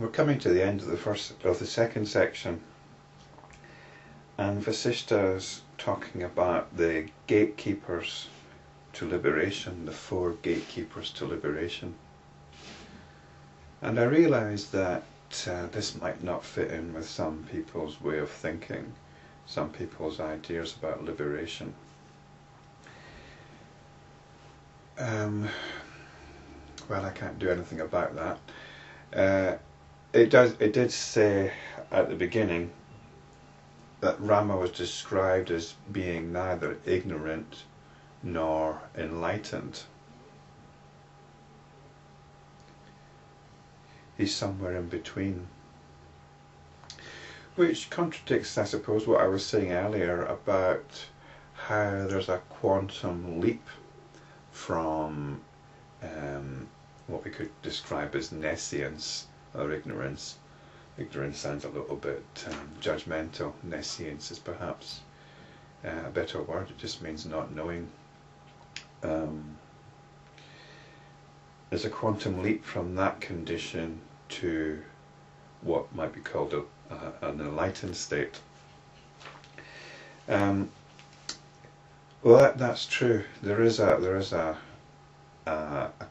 We're coming to the end of the second section, and Vasistha is talking about the gatekeepers to liberation, the 4 gatekeepers to liberation. And I realised that this might not fit in with some people's way of thinking, some people's ideas about liberation. Well, I can't do anything about that. It did say at the beginning that Rama was described as being neither ignorant nor enlightened. He's somewhere in between. Which contradicts, I suppose, what I was saying earlier about how there's a quantum leap from what we could describe as nescience or ignorance. Ignorance sounds a little bit judgmental. Nescience is perhaps a better word. It just means not knowing. There's a quantum leap from that condition to what might be called an enlightened state. Well, that's true. There is a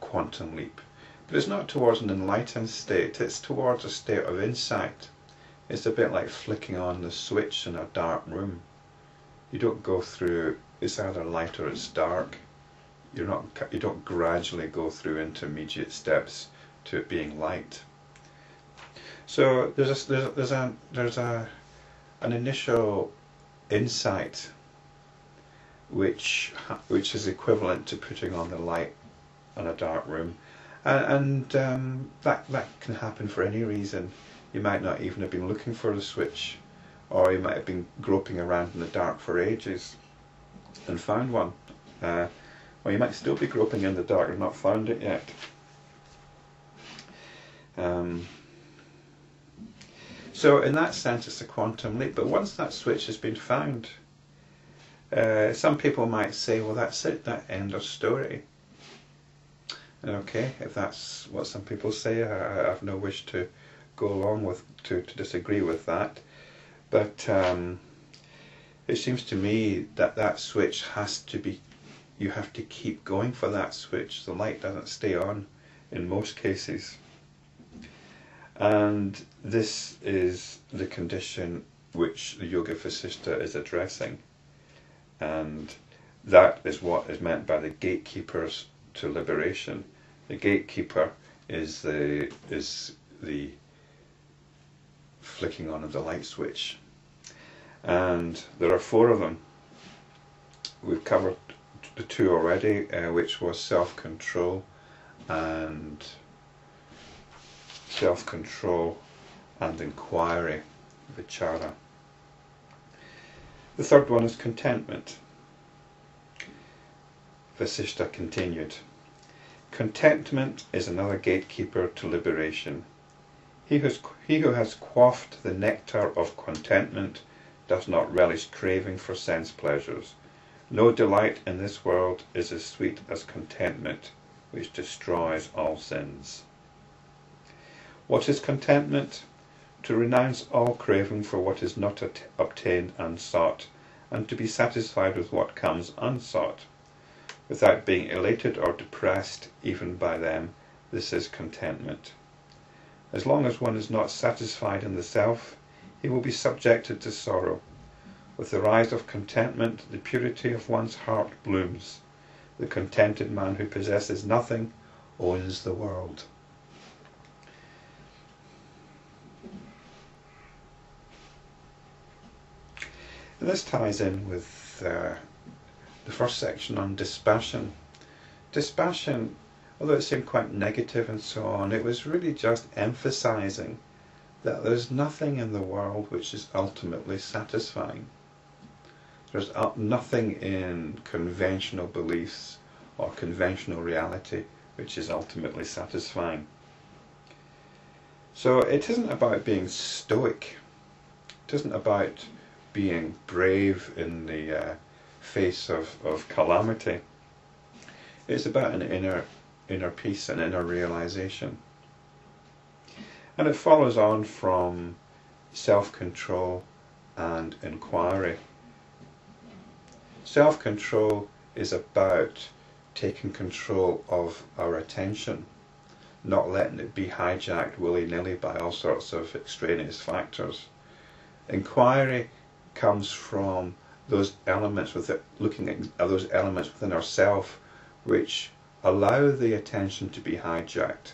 quantum leap, but it's not towards an enlightened state. It's towards a state of insight. It's a bit like flicking on the switch in a dark room. You don't go through. It's either light or it's dark. You don't gradually go through intermediate steps to it being light. So there's an initial insight which is equivalent to putting on the light on a dark room, and that can happen for any reason. You might not even have been looking for the switch, or you might have been groping around in the dark for ages and found one. Or you might still be groping in the dark and not found it yet. So in that sense it's a quantum leap, but once that switch has been found, some people might say, well, that's it, that end of story. And okay, if that's what some people say, I have no wish to go along with, to disagree with that. But it seems to me that that switch has to be, you have to keep going for that switch. The light doesn't stay on in most cases. And this is the condition which the Yoga Vasistha is addressing. And that is what is meant by the gatekeepers to liberation. The gatekeeper is the flicking on of the light switch. And there are 4 of them. We've covered the 2 already, which was self-control and enquiry, vichara. The 3rd one is contentment. Vasistha continued. Contentment is another gatekeeper to liberation. He who has quaffed the nectar of contentment does not relish craving for sense pleasures. No delight in this world is as sweet as contentment, which destroys all sins. What is contentment? To renounce all craving for what is not obtained and sought, and to be satisfied with what comes unsought. Without being elated or depressed even by them, this is contentment. As long as one is not satisfied in the self, he will be subjected to sorrow. With the rise of contentment, the purity of one's heart blooms. The contented man who possesses nothing owns the world. And this ties in with the first section on dispassion. Dispassion, although it seemed quite negative and so on, it was really just emphasizing that there's nothing in the world which is ultimately satisfying. There's nothing in conventional beliefs or conventional reality which is ultimately satisfying. So it isn't about being stoic. It isn't about being brave in the face of calamity. It's about an inner peace and inner realization. And it follows on from self-control and enquiry. Self-control is about taking control of our attention, not letting it be hijacked willy-nilly by all sorts of extraneous factors. Inquiry comes from those elements looking at those elements within ourselves which allow the attention to be hijacked.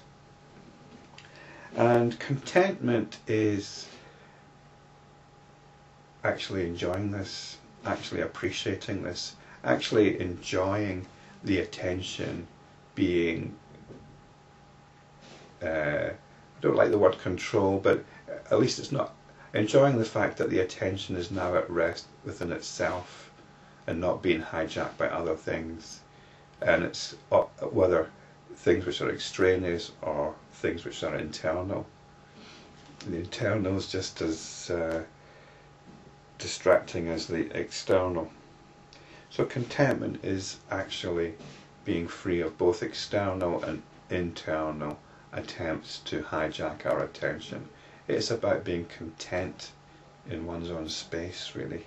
And contentment is actually enjoying this, actually appreciating this, actually enjoying the attention being, I don't like the word control, but at least it's not, enjoying the fact that the attention is now at rest within itself and not being hijacked by other things. And it's whether things which are extraneous or things which are internal. The internal is just as distracting as the external. So contentment is actually being free of both external and internal attempts to hijack our attention. It's about being content in one's own space, really.